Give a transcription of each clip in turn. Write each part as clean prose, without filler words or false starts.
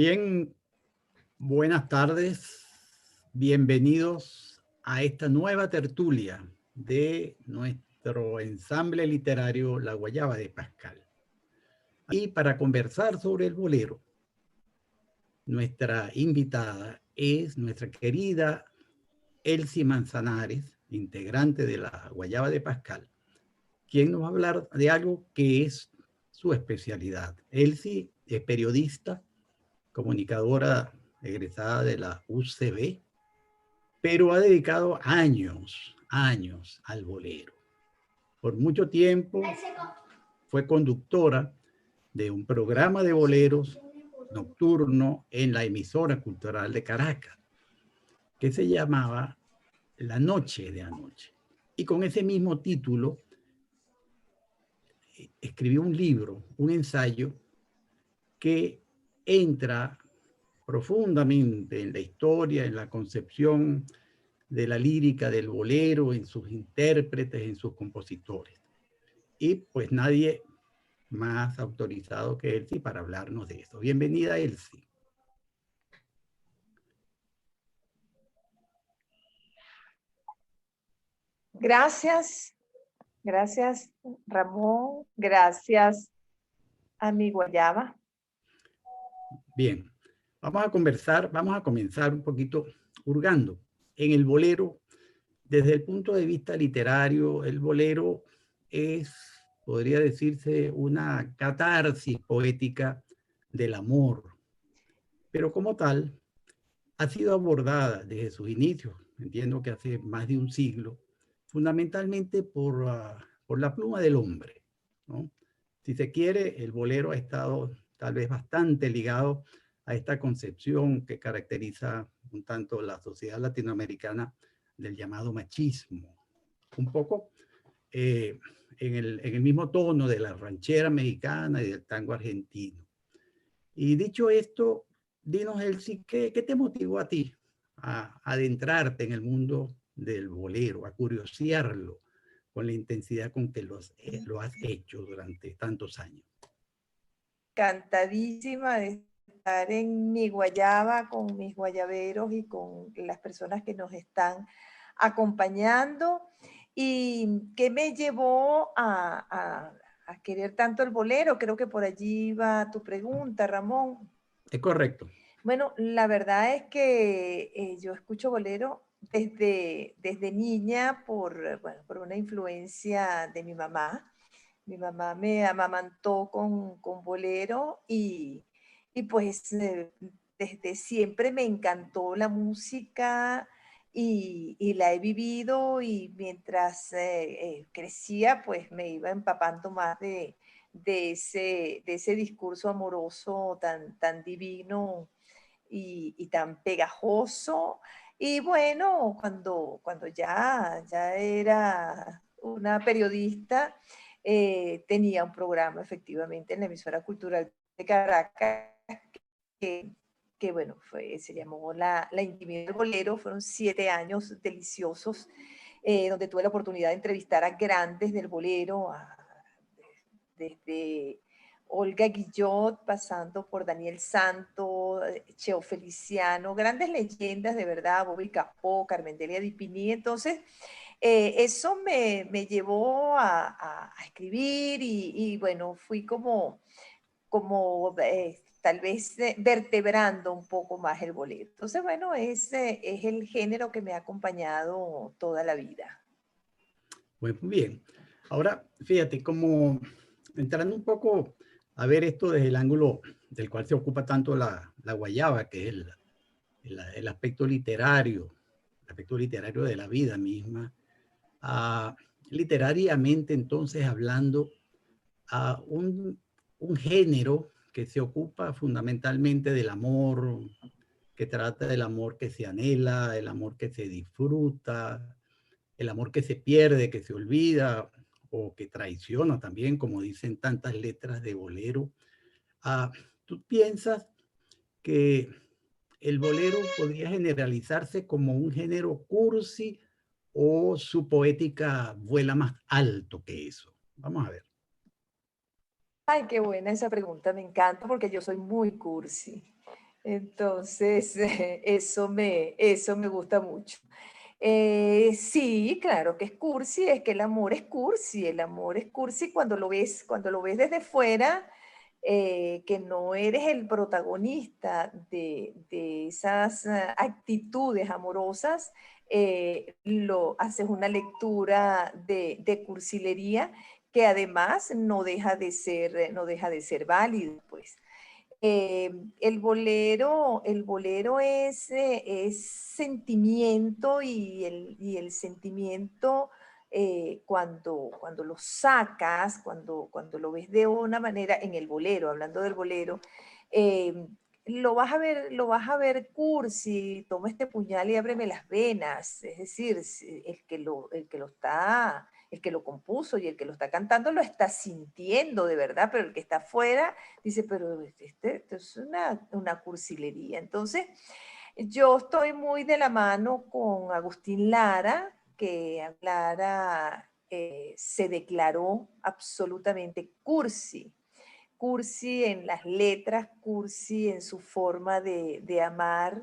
Bien, buenas tardes. Bienvenidos a esta nueva tertulia de nuestro ensamble literario La Guayaba de Pascal. Y para conversar sobre el bolero, nuestra invitada es nuestra querida Elsie Manzanares, integrante de La Guayaba de Pascal, quien nos va a hablar de algo que es su especialidad. Elsie es periodista, comunicadora egresada de la UCB, pero ha dedicado años al bolero. Por mucho tiempo fue conductora de un programa de boleros nocturno en la emisora cultural de Caracas, que se llamaba La Noche de Anoche. Y con ese mismo título escribió un libro, un ensayo, que entra profundamente en la historia, en la concepción de la lírica del bolero, en sus intérpretes, en sus compositores. Y pues nadie más autorizado que Elsie para hablarnos de eso. Bienvenida, Elsie. Gracias, gracias Ramón, gracias a mi Guayaba. Bien, vamos a comenzar un poquito hurgando en el bolero. Desde el punto de vista literario, el bolero es, podría decirse, una catarsis poética del amor, pero como tal, ha sido abordada desde sus inicios, entiendo que hace más de un siglo, fundamentalmente por la pluma del hombre, ¿no? Si se quiere, el bolero ha estado tal vez bastante ligado a esta concepción que caracteriza un tanto la sociedad latinoamericana del llamado machismo, un poco en el mismo tono de la ranchera mexicana y del tango argentino. Y dicho esto, dinos, Elsie, ¿qué te motivó a ti a adentrarte en el mundo del bolero, a curiosearlo con la intensidad con que lo has hecho durante tantos años? Encantadísima de estar en mi Guayaba con mis guayaberos y con las personas que nos están acompañando. ¿Y qué me llevó a querer tanto el bolero? Creo que por allí va tu pregunta, Ramón. Es correcto. Bueno, la verdad es que yo escucho bolero desde niña por una influencia de mi mamá. Mi mamá me amamantó con bolero y pues desde siempre me encantó la música y la he vivido y mientras crecía pues me iba empapando más de ese discurso amoroso tan divino y tan pegajoso. Y bueno, cuando ya era una periodista, tenía un programa efectivamente en la emisora cultural de Caracas que, que bueno, se llamó La Intimidad del Bolero. Fueron 7 años deliciosos donde tuve la oportunidad de entrevistar a grandes del bolero, desde Olga Guillot, pasando por Daniel Santo, Cheo Feliciano, grandes leyendas de verdad, Bobby Capó, Carmen Delia Di Pini. Entonces, eso me llevó a escribir y bueno, fui como tal vez vertebrando un poco más el bolero. Entonces, bueno, es el género que me ha acompañado toda la vida. Pues muy bien. Ahora, fíjate, como entrando un poco a ver esto desde el ángulo del cual se ocupa tanto la Guayaba, que es el aspecto literario de la vida misma. Uh, Literariamente, entonces, hablando, a un género que se ocupa fundamentalmente del amor, que trata del amor que se anhela, el amor que se disfruta, el amor que se pierde, que se olvida o que traiciona también, como dicen tantas letras de bolero. ¿Tú piensas que el bolero podría generalizarse como un género cursi o su poética vuela más alto que eso? Vamos a ver. Ay, qué buena esa pregunta, me encanta porque yo soy muy cursi. Entonces, eso me gusta mucho. Sí, claro que es cursi, es que el amor es cursi, el amor es cursi cuando lo ves desde fuera, que no eres el protagonista de esas actitudes amorosas, lo haces una lectura de cursilería que además no deja de ser válido, pues. El bolero es sentimiento y el sentimiento cuando lo sacas, cuando lo ves de una manera en el bolero, hablando del bolero, eh, lo vas a ver cursi, toma este puñal y ábreme las venas, es decir, el que lo compuso y el que lo está cantando lo está sintiendo de verdad, pero el que está afuera dice, pero esto es una cursilería. Entonces, yo estoy muy de la mano con Agustín Lara, que Lara se declaró absolutamente cursi. Cursi en las letras, cursi en su forma de amar,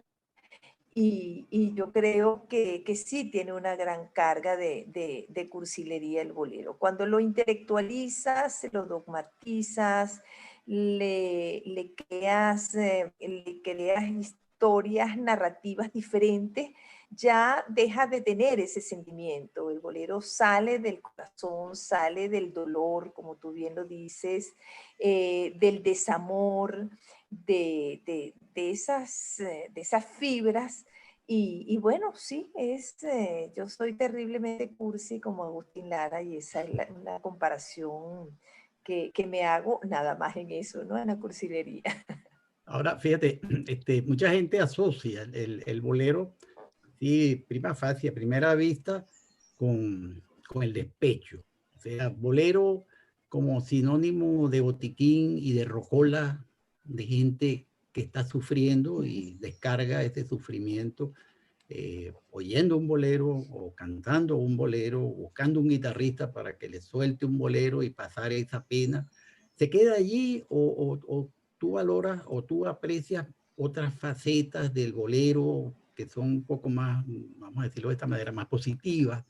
y yo creo que sí tiene una gran carga de cursilería el bolero. Cuando lo intelectualizas, lo dogmatizas, le creas historias narrativas diferentes, ya deja de tener ese sentimiento. El bolero sale del corazón, sale del dolor, como tú bien lo dices, del desamor, de esas fibras y bueno, sí, yo soy terriblemente cursi como Agustín Lara y esa es una comparación que me hago nada más en eso, ¿no? En la cursilería. Ahora, fíjate, mucha gente asocia el bolero, sí, prima facie, a primera vista, con el despecho. O sea, bolero como sinónimo de botiquín y de rocola, de gente que está sufriendo y descarga ese sufrimiento oyendo un bolero o cantando un bolero, buscando un guitarrista para que le suelte un bolero y pasar esa pena. ¿Se queda allí o tú valoras o tú aprecias otras facetas del bolero que son un poco más, vamos a decirlo de esta manera, más positivas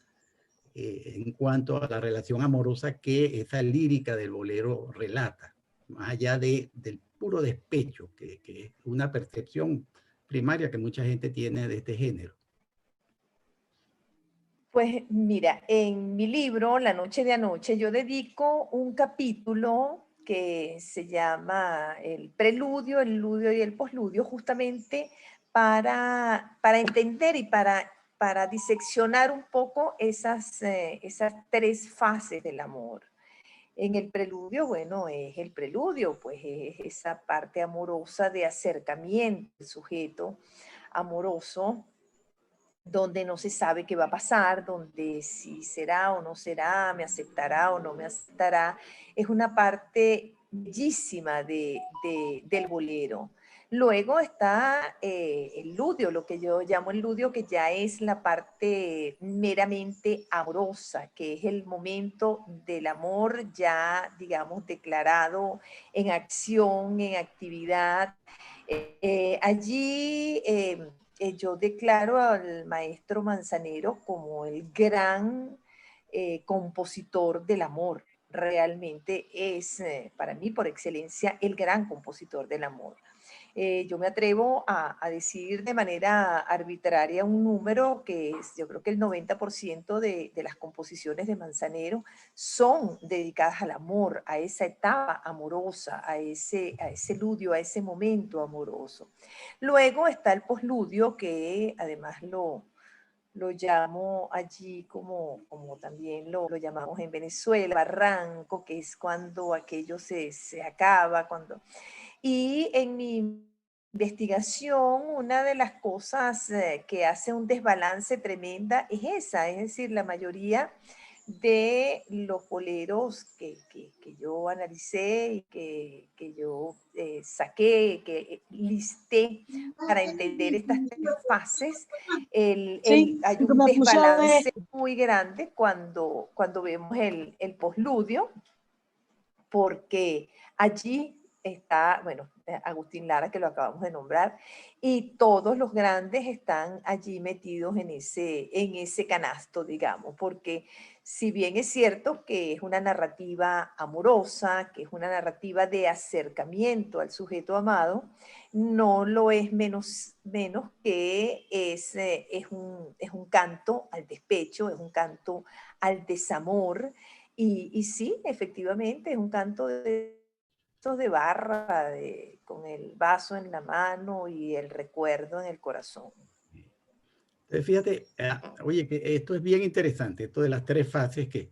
en cuanto a la relación amorosa que esa lírica del bolero relata, más allá del puro despecho, que es una percepción primaria que mucha gente tiene de este género? Pues mira, en mi libro, La noche de anoche, yo dedico un capítulo que se llama El preludio, el ludio y el posludio, justamente para entender y para diseccionar un poco esas tres fases del amor. En el preludio, bueno, es el preludio, pues es esa parte amorosa de acercamiento del sujeto amoroso donde no se sabe qué va a pasar, donde si será o no será, me aceptará o no me aceptará, es una parte bellísima del bolero. Luego está el ludio, lo que yo llamo el ludio, que ya es la parte meramente amorosa, que es el momento del amor ya, digamos, declarado en acción, en actividad. Allí yo declaro al maestro Manzanero como el gran compositor del amor. Realmente es, para mí, por excelencia, el gran compositor del amor. Yo me atrevo a decir de manera arbitraria un número que es, yo creo que el 90% de las composiciones de Manzanero son dedicadas al amor, a esa etapa amorosa, a ese ludio, a ese momento amoroso. Luego está el posludio, que además lo llamo allí como también lo llamamos en Venezuela, barranco, que es cuando aquello se acaba, y en mi investigación, una de las cosas que hace un desbalance tremenda es esa, es decir, la mayoría de los boleros que yo analicé y que yo saqué, que listé para entender estas tres fases, Sí, hay lo que un me puse a ver. desbalance muy grande cuando vemos el posludio, porque allí está, bueno, Agustín Lara, que lo acabamos de nombrar, y todos los grandes están allí metidos en ese canasto, digamos, porque si bien es cierto que es una narrativa amorosa, que es una narrativa de acercamiento al sujeto amado, no lo es menos que es un canto al despecho, es un canto al desamor, y sí, efectivamente, es un canto de barra, con el vaso en la mano y el recuerdo en el corazón. Fíjate, oye, que esto es bien interesante, esto de las tres fases que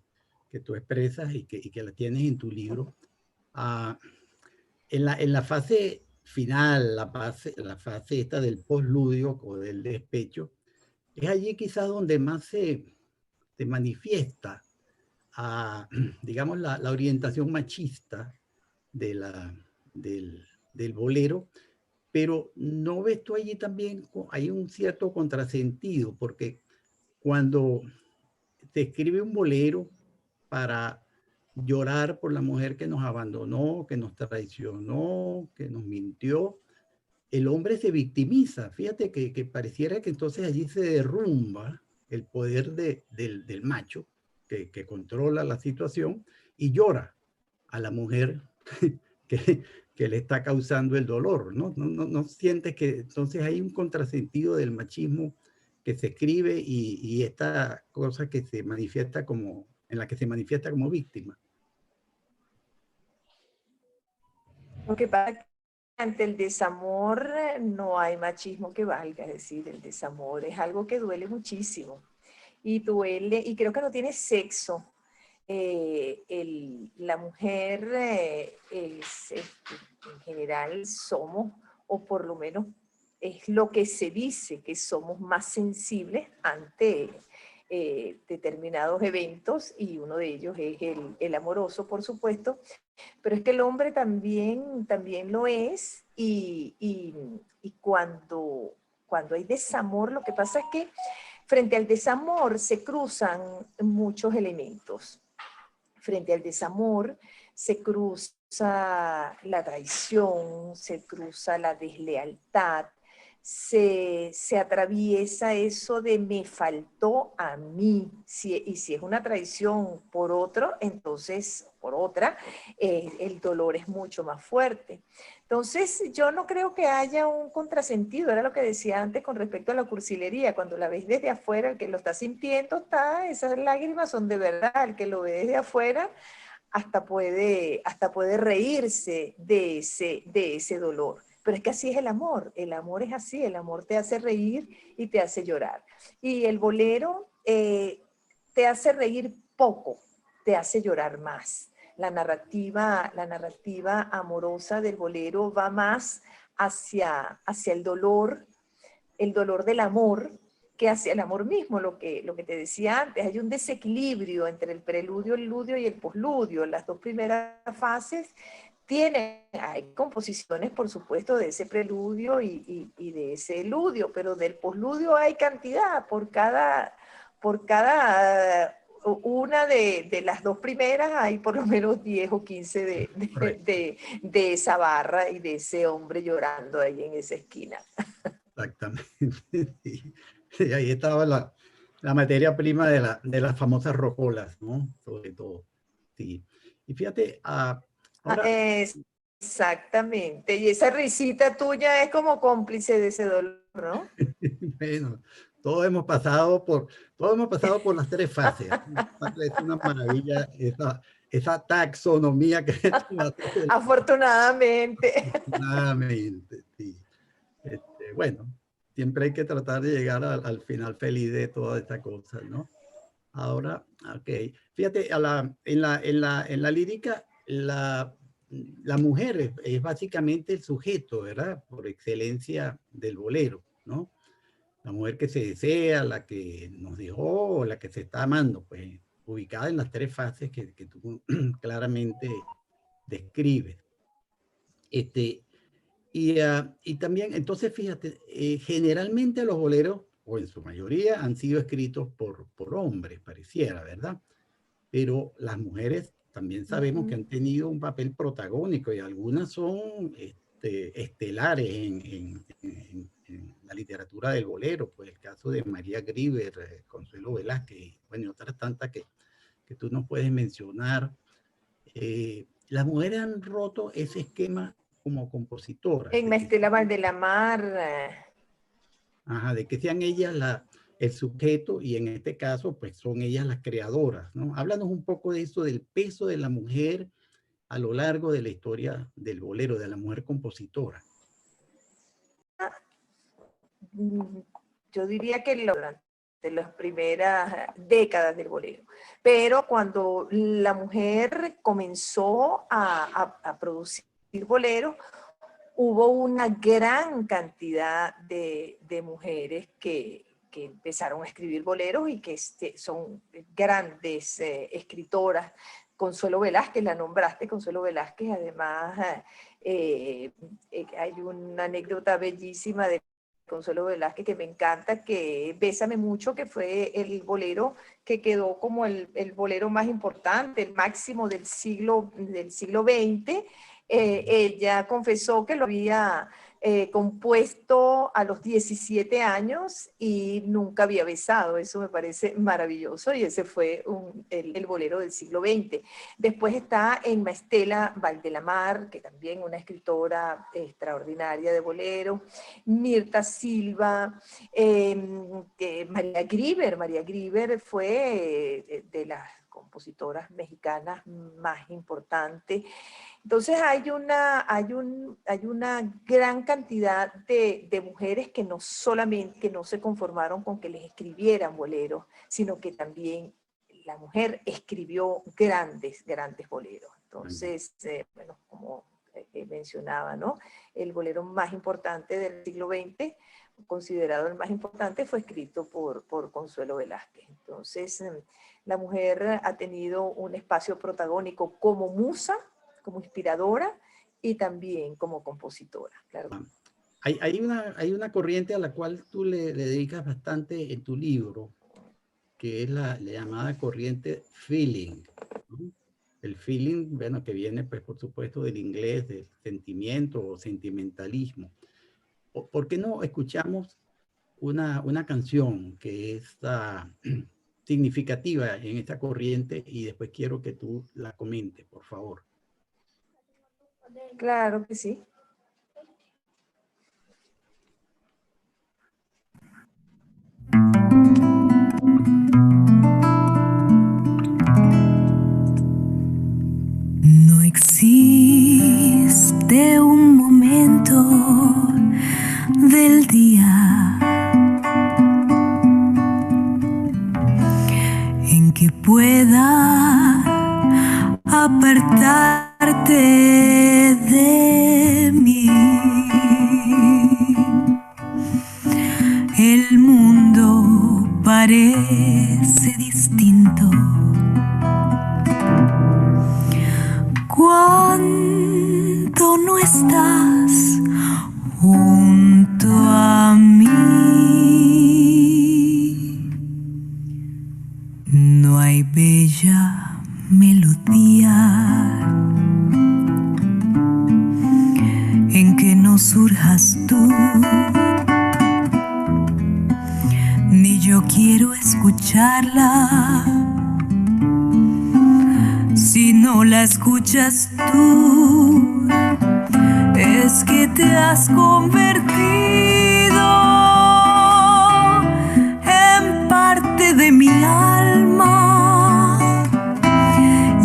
tú expresas y que la tienes en tu libro. Ah, en la fase final, la fase esta del postludio o del despecho, es allí quizás donde más se manifiesta, digamos, la orientación machista de del bolero, pero ¿no ves tú allí también hay un cierto contrasentido? Porque cuando se escribe un bolero para llorar por la mujer que nos abandonó, que nos traicionó, que nos mintió, el hombre se victimiza. Fíjate que pareciera que entonces allí se derrumba el poder del macho que controla la situación y llora a la mujer que, que le está causando el dolor, ¿no? No sientes que entonces hay un contrasentido del machismo que se escribe y esta cosa que se manifiesta como, en la que se manifiesta como víctima. Lo que pasa es que ante el desamor no hay machismo que valga, es decir, el desamor es algo que duele muchísimo y duele, y creo que no tiene sexo. La mujer en general somos, o por lo menos es lo que se dice, que somos más sensibles ante determinados eventos, y uno de ellos es el amoroso, por supuesto, pero es que el hombre también lo es, y cuando hay desamor, lo que pasa es que frente al desamor se cruzan muchos elementos. Frente al desamor se cruza la traición, se cruza la deslealtad, se atraviesa eso de me faltó a mí. Y si es una traición por otro, entonces por otra, el dolor es mucho más fuerte. Entonces, yo no creo que haya un contrasentido, era lo que decía antes con respecto a la cursilería, cuando la ves desde afuera, el que lo está sintiendo, esas lágrimas son de verdad, el que lo ve desde afuera hasta puede reírse de ese dolor. Pero es que así es el amor es así, el amor te hace reír y te hace llorar. Y el bolero te hace reír poco, te hace llorar más. La narrativa amorosa del bolero va más hacia el dolor del amor, que hacia el amor mismo, lo que te decía antes. Hay un desequilibrio entre el preludio, el ludio y el posludio. Las dos primeras fases hay composiciones, por supuesto, de ese preludio y de ese ludio, pero del posludio hay cantidad, por cada una de las dos primeras hay por lo menos 10 o 15 de esa barra y de ese hombre llorando ahí en esa esquina. Exactamente. Sí. Sí, ahí estaba la materia prima de las famosas rocolas, ¿no? Sobre todo. Sí. Y fíjate, ahora, Exactamente. Y esa risita tuya es como cómplice de ese dolor, ¿no? bueno, todos hemos pasado por las tres fases. Es una maravilla esa taxonomía que Afortunadamente. afortunadamente, sí. Bueno, siempre hay que tratar de llegar al final feliz de toda esta cosa, ¿no? Ahora, ok. Fíjate, en la lírica, la mujer es básicamente el sujeto, ¿verdad? Por excelencia del bolero, ¿no? La mujer que se desea, la que nos dejó, o la que se está amando, pues ubicada en las tres fases que tú claramente describes. Este, y también, entonces, fíjate, generalmente los boleros, o en su mayoría, han sido escritos por hombres, pareciera, ¿verdad? Pero las mujeres también sabemos que han tenido un papel protagónico y algunas son estelares en la literatura del bolero, pues el caso de María Grieber, Consuelo Velázquez, y bueno, y otras tantas que tú nos puedes mencionar. Las mujeres han roto ese esquema como compositoras. En Estela Valdelamar. Ajá, de que sean ellas el sujeto y en este caso pues son ellas las creadoras, ¿no? Háblanos un poco de eso, del peso de la mujer a lo largo de la historia del bolero, de la mujer compositora. Yo diría que durante las primeras décadas del bolero, pero cuando la mujer comenzó a producir boleros, hubo una gran cantidad de mujeres que empezaron a escribir boleros y que son grandes escritoras. Consuelo Velázquez, la nombraste, Consuelo Velázquez, además hay una anécdota bellísima de Consuelo Velázquez que me encanta, que Bésame Mucho, que fue el bolero que quedó como el bolero más importante, el máximo del siglo XX. Ella confesó que lo había compuesto a los 17 años y nunca había besado. Eso me parece maravilloso y ese fue el bolero del siglo XX. Después está Emma Estela Valdelamar, que también una escritora extraordinaria de bolero, Mirta Silva, María Grieber. María Grieber fue de las compositoras mexicanas más importantes. Entonces hay una gran cantidad de mujeres que no solamente no se conformaron con que les escribieran boleros, sino que también la mujer escribió grandes boleros. Entonces, bueno, como mencionaba, ¿no? El bolero más importante del siglo XX, considerado el más importante, fue escrito por Consuelo Velázquez. Entonces, la mujer ha tenido un espacio protagónico como musa, como inspiradora y también como compositora, claro. Hay una corriente a la cual tú le dedicas bastante en tu libro, que es la llamada corriente feeling, ¿no? El feeling, bueno, que viene, pues, por supuesto, del inglés, del sentimiento o sentimentalismo. ¿Por qué no escuchamos una canción que es significativa en esta corriente y después quiero que tú la comentes, por favor? Claro que sí. No existe un momento del día en que pueda apartarte de mí. El mundo parece distinto cuando no estás junto a mí. No hay bella melodía en que no surjas tú, ni yo quiero escucharla si no la escuchas tú. Es que te has convertido en parte de mi alma.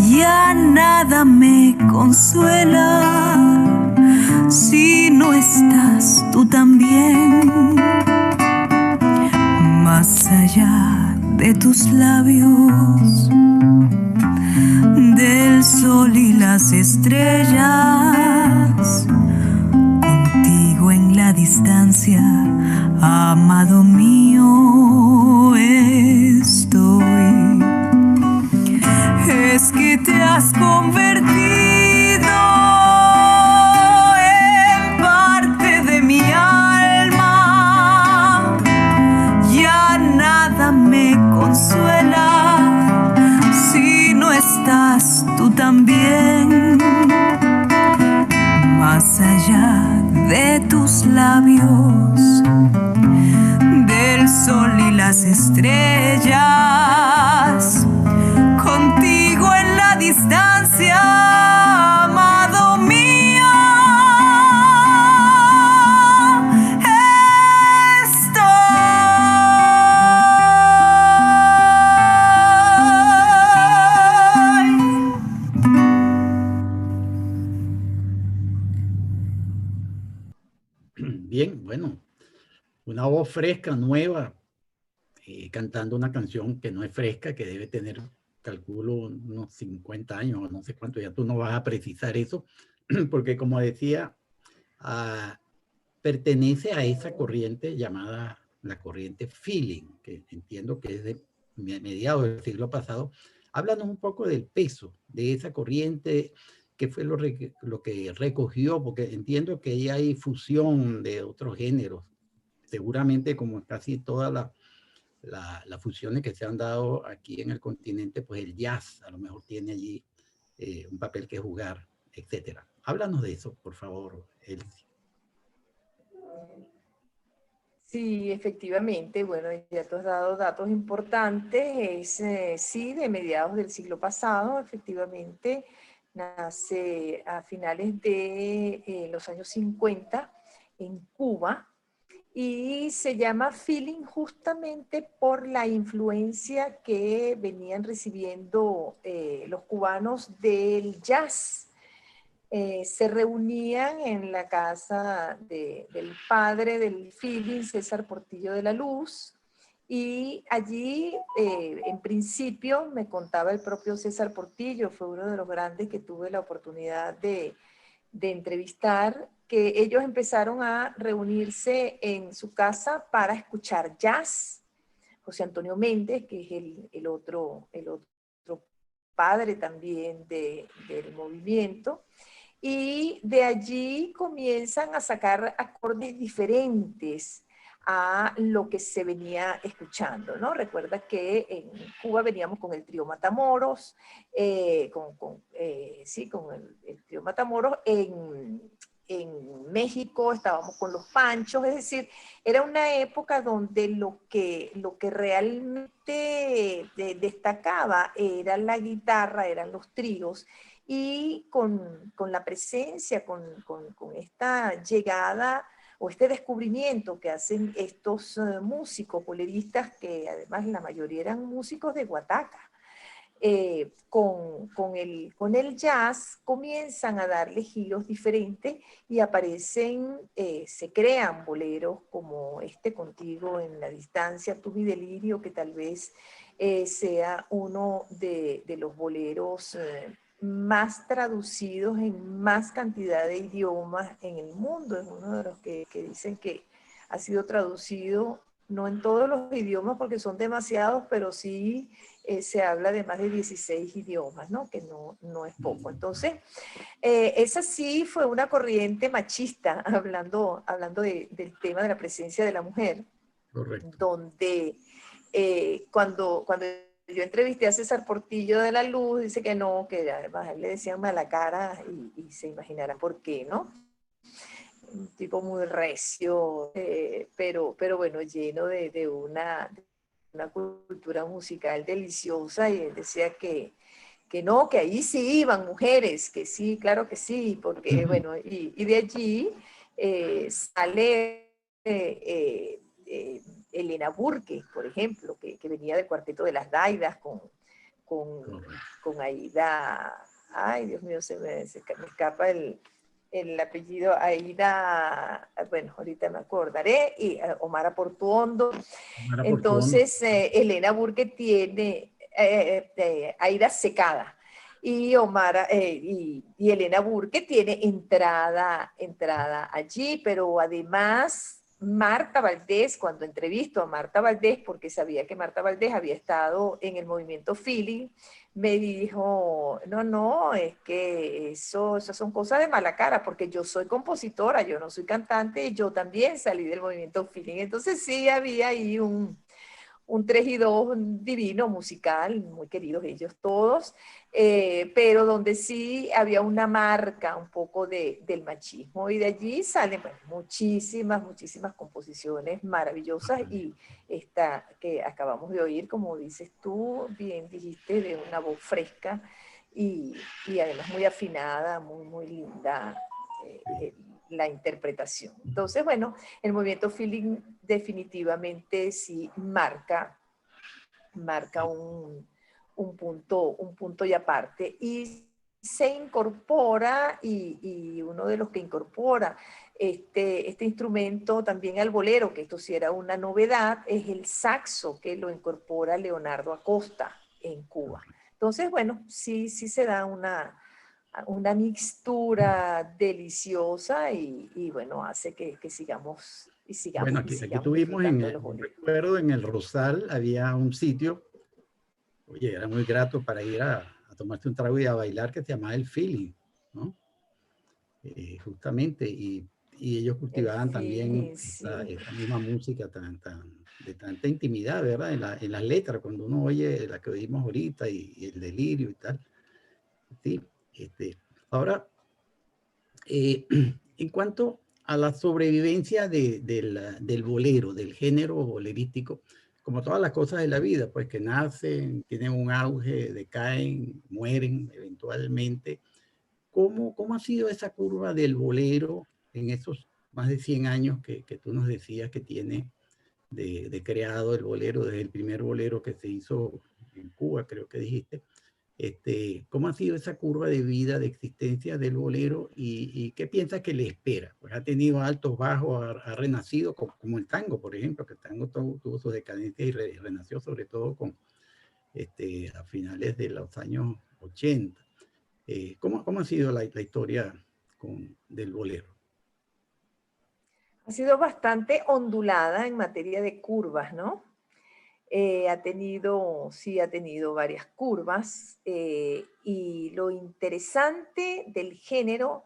Ya nada me consuela si no estás tú también. Más allá de tus labios, del sol y las estrellas, contigo en la distancia, amado mío, estoy. Es que te has convertido en parte de mi alma. Ya nada me consuela si no estás tú también. los labios del sol y las estrellas, contigo en la distancia, amado mío, Bien, bueno, una voz fresca, nueva, cantando una canción que no es fresca, que debe tener, calculo, unos 50 años, o no sé cuánto, ya tú no vas a precisar eso, porque como decía, pertenece a esa corriente llamada la corriente feeling, que entiendo que es de mediados del siglo pasado. Háblanos un poco del peso de esa corriente, qué fue lo que recogió, porque entiendo que ahí hay fusión de otros géneros, seguramente como casi todas las fusiones que se han dado aquí en el continente, pues el jazz a lo mejor tiene allí un papel que jugar, etcétera. Háblanos de eso, por favor, Elsie. Sí, efectivamente, bueno, ya tú has dado datos importantes, sí, de mediados del siglo pasado, efectivamente, nace a finales de los años 50 en Cuba y se llama feeling justamente por la influencia que venían recibiendo los cubanos del jazz. Se reunían en la casa del padre del feeling, César Portillo de la Luz, y allí, en principio, me contaba el propio César Portillo, fue uno de los grandes que tuve la oportunidad de entrevistar, que ellos empezaron a reunirse en su casa para escuchar jazz. José Antonio Méndez, que es el otro padre también del movimiento, y de allí comienzan a sacar acordes diferentes a lo que se venía escuchando, ¿no? Recuerda que en Cuba veníamos con el trío Matamoros, sí, con el trío Matamoros, en México estábamos con los Panchos, es decir, era una época donde lo que realmente destacaba era la guitarra, eran los tríos, y con la presencia, con esta llegada o este descubrimiento que hacen estos músicos boleristas, que además la mayoría eran músicos de Guataca, con el jazz comienzan a darle giros diferentes y aparecen, se crean boleros como este Contigo en la distancia, Tu mi delirio, que tal vez sea uno de los boleros más traducidos en más cantidad de idiomas en el mundo. Es uno de los que dicen que ha sido traducido, no en todos los idiomas porque son demasiados, pero sí se habla de más de 16 idiomas, ¿no? Que no es poco. Entonces, esa sí fue una corriente machista, hablando del tema de la presencia de la mujer. Correcto. Donde cuando yo entrevisté a César Portillo de la Luz, dice que no, que además a él le decían mala cara y se imaginará por qué, ¿no? Un tipo muy recio, pero bueno, lleno de una cultura musical deliciosa, y él decía que no, que ahí sí iban mujeres, que sí, claro que sí, porque bueno, y de allí sale Elena Burke, por ejemplo, que venía del Cuarteto de las Daidas con Aida, ay Dios mío, me escapa el apellido, Aida, bueno, ahorita me acordaré, y Omar Portuondo. Entonces, Elena Burke tiene Aida Secada, y y Elena Burke tiene entrada allí, pero además Marta Valdés, cuando entrevisto a Marta Valdés, porque sabía que Marta Valdés había estado en el movimiento feeling, me dijo, no, es que esas son cosas de mala cara, porque yo soy compositora, yo no soy cantante, y yo también salí del movimiento feeling. Entonces sí había ahí un 3 y 2 divino, musical, muy queridos ellos todos, pero donde sí había una marca un poco del machismo, y de allí salen bueno, muchísimas composiciones maravillosas, y esta que acabamos de oír, como dices tú, bien dijiste, de una voz fresca y además muy afinada, muy linda. La interpretación. Entonces, bueno, el movimiento feeling definitivamente sí marca un punto y aparte, y se incorpora, y uno de los que incorpora este instrumento también al bolero, que esto sí era una novedad, es el saxo, que lo incorpora Leonardo Acosta en Cuba. Entonces, bueno, sí se da una mixtura deliciosa, y bueno, hace que sigamos Bueno, aquí tuvimos disfrutando de los yo boleros. recuerdo en el Rosal había un sitio, oye, era muy grato para ir a tomarte un trago y a bailar, que se llamaba El Feeling, ¿no? Justamente, y ellos El cultivaban también feeling, sí. esta misma música de tanta intimidad, ¿verdad? En las letras, cuando uno oye la que oímos ahorita y el delirio y tal. Sí, ahora, en cuanto a la sobrevivencia del bolero, del género bolerístico, como todas las cosas de la vida, pues que nacen, tienen un auge, decaen, mueren eventualmente. ¿Cómo ha sido esa curva del bolero en esos más de 100 años que tú nos decías que tiene de creado el bolero, desde el primer bolero que se hizo en Cuba, creo que dijiste? ¿Cómo ha sido esa curva de vida, de existencia del bolero, y qué piensas que le espera? Pues ha tenido altos, bajos, ha renacido como el tango, por ejemplo, que el tango tuvo su decadencia y renació sobre todo a finales de los años 80. ¿Cómo ha sido la historia del bolero? Ha sido bastante ondulada en materia de curvas, ¿no? Sí ha tenido varias curvas, y lo interesante del género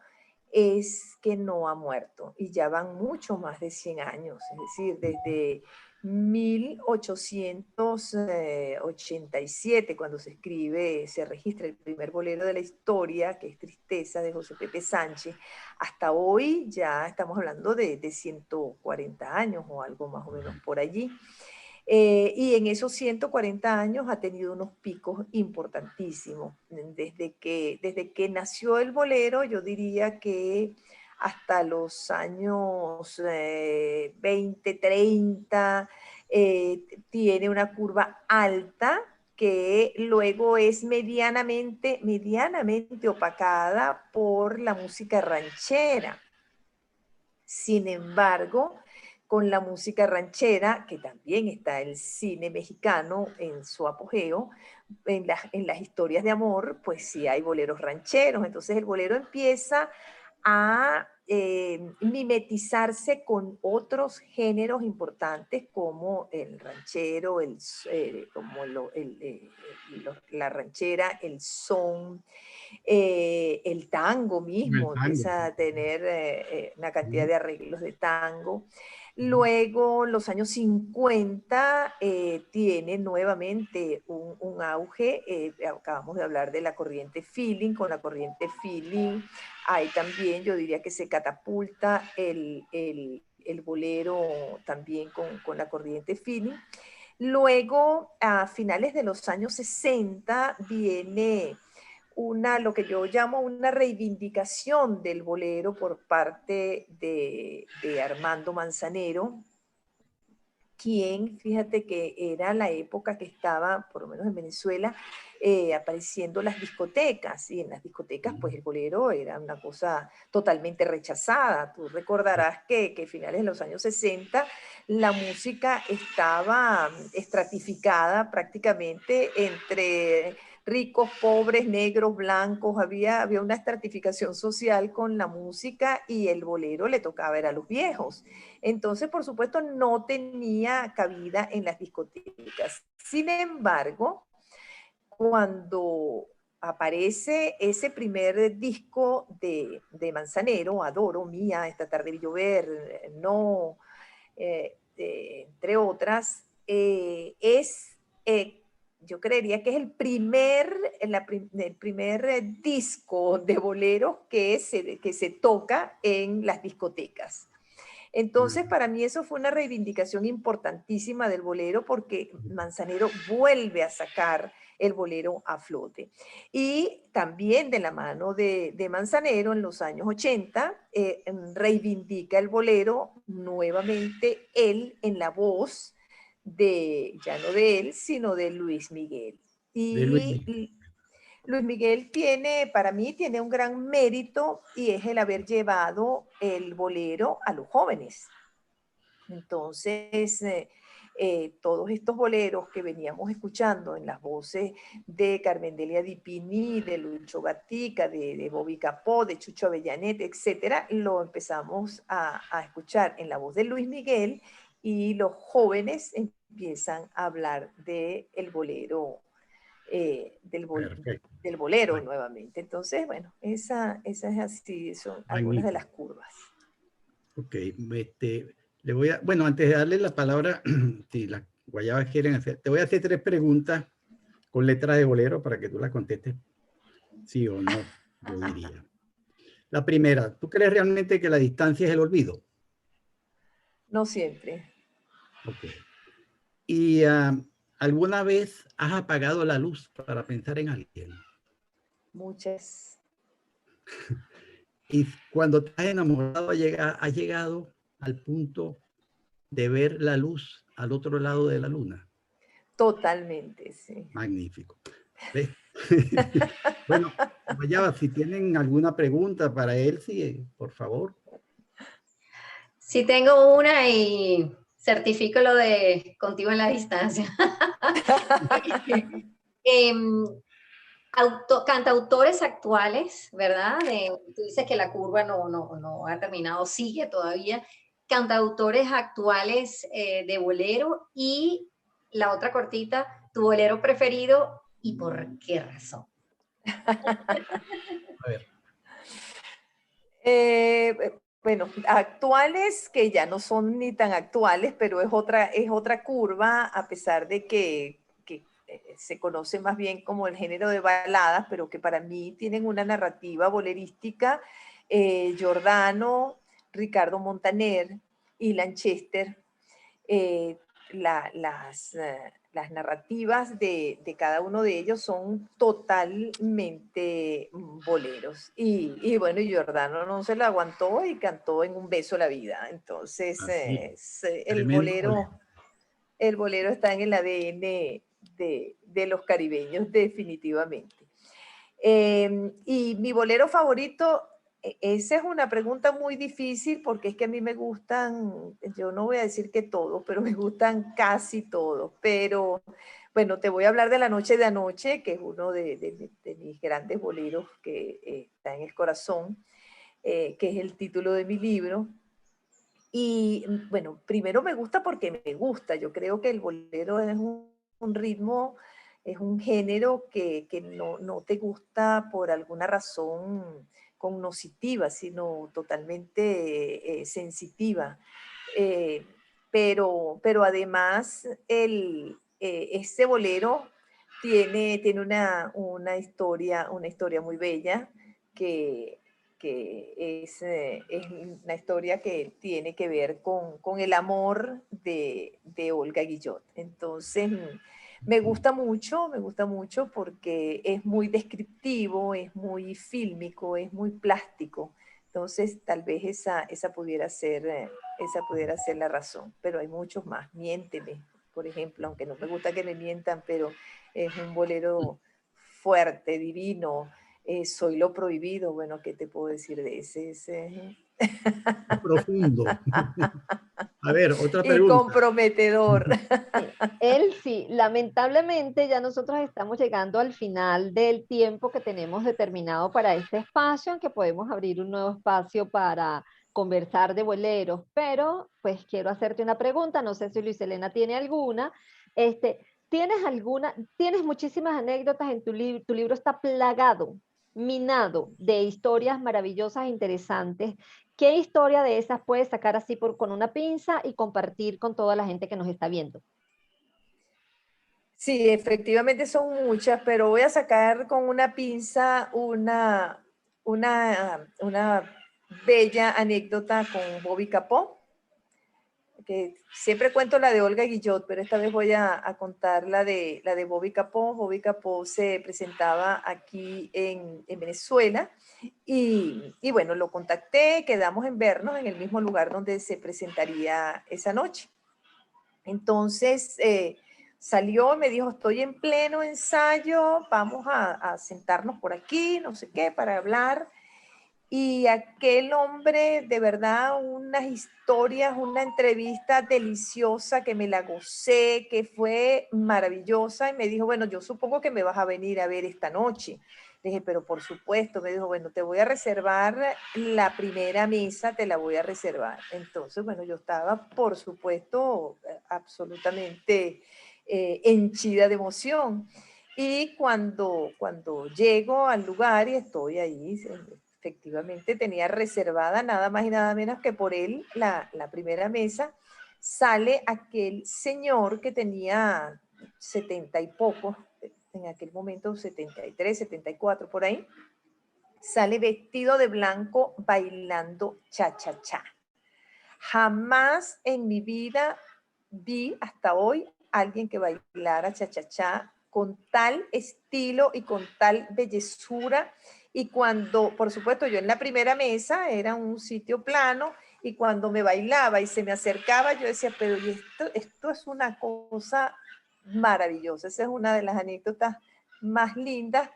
es que no ha muerto, y ya van mucho más de 100 años, es decir, desde 1887, cuando se registra el primer bolero de la historia, que es Tristeza, de José Pepe Sánchez, hasta hoy ya estamos hablando de 140 años o algo más o menos por allí. Y en esos 140 años ha tenido unos picos importantísimos. Desde que nació el bolero, yo diría que hasta los años 20, 30, tiene una curva alta, que luego es medianamente opacada por la música ranchera. Sin embargo, con la música ranchera, que también está el cine mexicano en su apogeo, en las historias de amor, pues sí hay boleros rancheros. Entonces el bolero empieza a mimetizarse con otros géneros importantes, como el ranchero, la ranchera, el son, el tango El mismo, tango. empieza a tener una cantidad Ujú, de arreglos de tango. ujú. Luego, los años 50 tiene nuevamente un auge. Acabamos de hablar de la corriente feeling. Con la corriente feeling hay también, yo diría que se catapulta el bolero también con la corriente feeling. Luego, a finales de los años 60, viene lo que yo llamo una reivindicación del bolero por parte de Armando Manzanero, quien, fíjate que era la época que estaba, por lo menos en Venezuela, apareciendo las discotecas, y en las discotecas pues el bolero era una cosa totalmente rechazada. Tú recordarás que a finales de los años 60 la música estaba estratificada prácticamente entre ricos, pobres, negros, blancos. Había una estratificación social con la música, y el bolero le tocaba era a los viejos. Entonces, por supuesto, no tenía cabida en las discotecas. Sin embargo, cuando aparece ese primer disco de Manzanero, Adoro, Mía, Esta tarde vi llover, No, entre otras, yo creería que es el primer disco de boleros que se toca en las discotecas. Entonces, para mí eso fue una reivindicación importantísima del bolero porque Manzanero vuelve a sacar el bolero a flote. Y también de la mano de Manzanero en los años 80, reivindica el bolero nuevamente él en la voz ya no de él, sino de Luis Miguel. De Luis Miguel. Y Luis Miguel para mí tiene un gran mérito y es el haber llevado el bolero a los jóvenes. Entonces, todos estos boleros que veníamos escuchando en las voces de Carmen Delia Di Pini, de Lucho Gatica, de Bobby Capó, de Chucho Avellanet, etcétera, lo empezamos a escuchar en la voz de Luis Miguel y los jóvenes empiezan a hablar del bolero, del bolero Bueno. nuevamente. Entonces, bueno, esa es así, son algunas Magnífico. de las curvas. Ok, le voy a, bueno, antes de darle la palabra, si las guayabas quieren hacer, te voy a hacer 3 preguntas con letra de bolero para que tú las contestes sí o no, yo diría. La primera, ¿tú crees realmente que la distancia es el olvido? No siempre. Ok. ¿Y alguna vez has apagado la luz para pensar en alguien? Muchas. Y cuando te has enamorado, has llegado al punto de ver la luz al otro lado de la luna. Totalmente, sí. Magnífico. ¿Ves? Bueno, Guayaba, si tienen alguna pregunta para él, sí, por favor. Sí tengo una y certifico lo de contigo en la distancia. Cantautores actuales, ¿verdad? Tú dices que la curva no ha terminado, sigue todavía. Cantautores actuales de bolero y la otra cortita, tu bolero preferido y por qué razón. A ver. Bueno, actuales que ya no son ni tan actuales, pero es otra curva, a pesar de que se conoce más bien como el género de baladas, pero que para mí tienen una narrativa bolerística. Giordano, Ricardo Montaner y Lanchester, las narrativas de cada uno de ellos son totalmente boleros. Y bueno, Giordano no se lo aguantó y cantó en Un beso la vida. Entonces, Tremendo el bolero está en el ADN de los caribeños, definitivamente. Y mi bolero favorito, esa es una pregunta muy difícil porque es que a mí me gustan, yo no voy a decir que todos, pero me gustan casi todos. Pero bueno, te voy a hablar de La noche de anoche, que es uno de mis grandes boleros que está en el corazón, que es el título de mi libro. Y bueno, primero me gusta porque me gusta. Yo creo que el bolero es un ritmo, es un género que no te gusta por alguna razón cognoscitiva, sino totalmente sensitiva. Eh, pero además este bolero tiene una historia muy bella que es una historia que tiene que ver con el amor de Olga Guillot. Entonces, me gusta mucho porque es muy descriptivo, es muy fílmico, es muy plástico. Entonces, tal vez esa pudiera ser la razón, pero hay muchos más. Miénteme, por ejemplo, aunque no me gusta que me mientan, pero es un bolero fuerte, divino. Soy lo prohibido, bueno, ¿qué te puedo decir de ese? profundo. A ver, otra Y pregunta. comprometedor. Elsie, lamentablemente ya nosotros estamos llegando al final del tiempo que tenemos determinado para este espacio, en que podemos abrir un nuevo espacio para conversar de boleros, pero pues quiero hacerte una pregunta, no sé si Luis Elena tiene alguna. Tienes muchísimas anécdotas en tu libro está plagado, minado de historias maravillosas e interesantes. ¿Qué historia de esas puedes sacar así con una pinza y compartir con toda la gente que nos está viendo? Sí, efectivamente son muchas, pero voy a sacar con una pinza una bella anécdota con Bobby Capó, que siempre cuento la de Olga Guillot, pero esta vez voy a contar la de Bobby Capó. Bobby Capó se presentaba aquí en Venezuela y bueno, lo contacté, quedamos en vernos en el mismo lugar donde se presentaría esa noche. Entonces salió y me dijo, estoy en pleno ensayo, vamos a sentarnos por aquí, no sé qué, para hablar. Y aquel hombre, de verdad, unas historias, una entrevista deliciosa que me la gocé, que fue maravillosa. Y me dijo, bueno, yo supongo que me vas a venir a ver esta noche. Le dije, pero por supuesto, me dijo, bueno, te voy a reservar la primera mesa, te la voy a reservar. Entonces, bueno, yo estaba, por supuesto, absolutamente henchida de emoción. Y cuando llego al lugar y estoy ahí, efectivamente tenía reservada nada más y nada menos que por él la primera mesa, sale aquel señor que tenía 70 y pocos, en aquel momento 73, 74 por ahí, sale vestido de blanco bailando cha-cha-cha. Jamás en mi vida vi hasta hoy alguien que bailara cha-cha-cha con tal estilo y con tal bellezura. Y cuando, por supuesto, yo en la primera mesa era un sitio plano y cuando me bailaba y se me acercaba, yo decía, pero ¿y esto es una cosa maravillosa. Esa es una de las anécdotas más lindas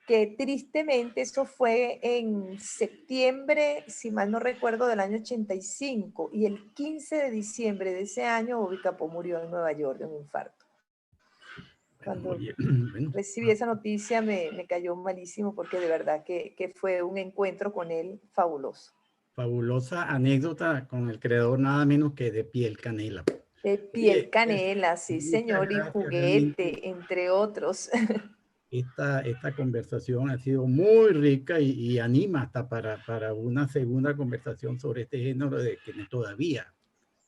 que tristemente eso fue en septiembre, si mal no recuerdo, del año 85, y el 15 de diciembre de ese año Bobby Capó murió en Nueva York de un infarto. Cuando recibí esa noticia me cayó malísimo porque de verdad que fue un encuentro con él fabuloso. Fabulosa anécdota con el creador nada menos que de Piel Canela. De Piel Canela, pues, sí señor, y Juguete, entre otros. Esta conversación ha sido muy rica y anima hasta para una segunda conversación sobre este género de que todavía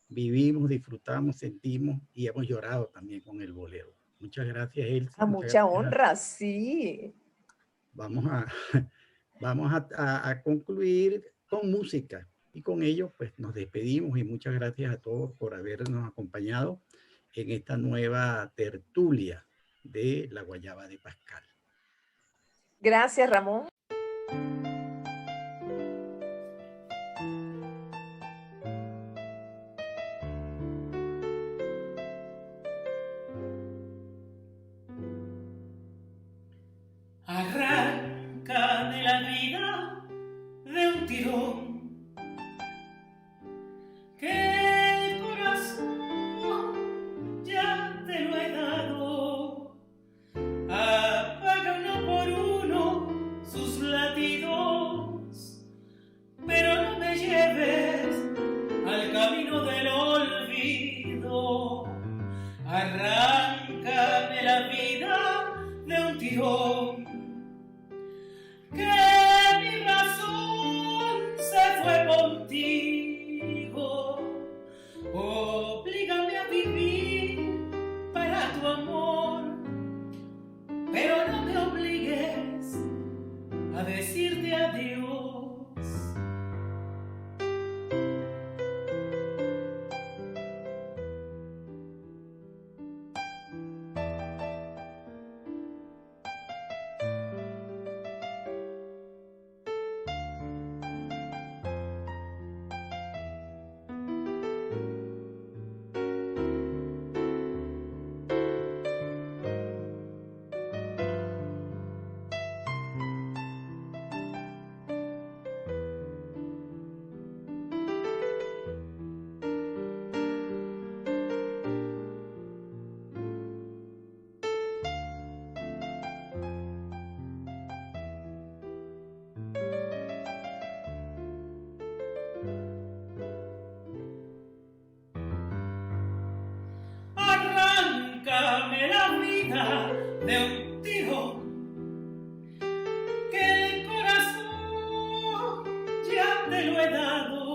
vivimos, disfrutamos, sentimos y hemos llorado también con el bolero. Muchas gracias, Elsie. A mucha honra, sí. Vamos a concluir con música y con ello pues nos despedimos y muchas gracias a todos por habernos acompañado en esta nueva tertulia de La Guayaba de Pascal. Gracias, Ramón. Arranca de la vida de un tirón, que el corazón ya te lo he dado. Apaga uno por uno sus latidos, pero no me lleves al camino del olvido. Arráncame la vida de un tirón, que mi razón se fue contigo. Oblígame a vivir para tu amor, pero no me obligues a decirte adiós. Arráncame la vida de un tirón, que el corazón ya te lo he dado.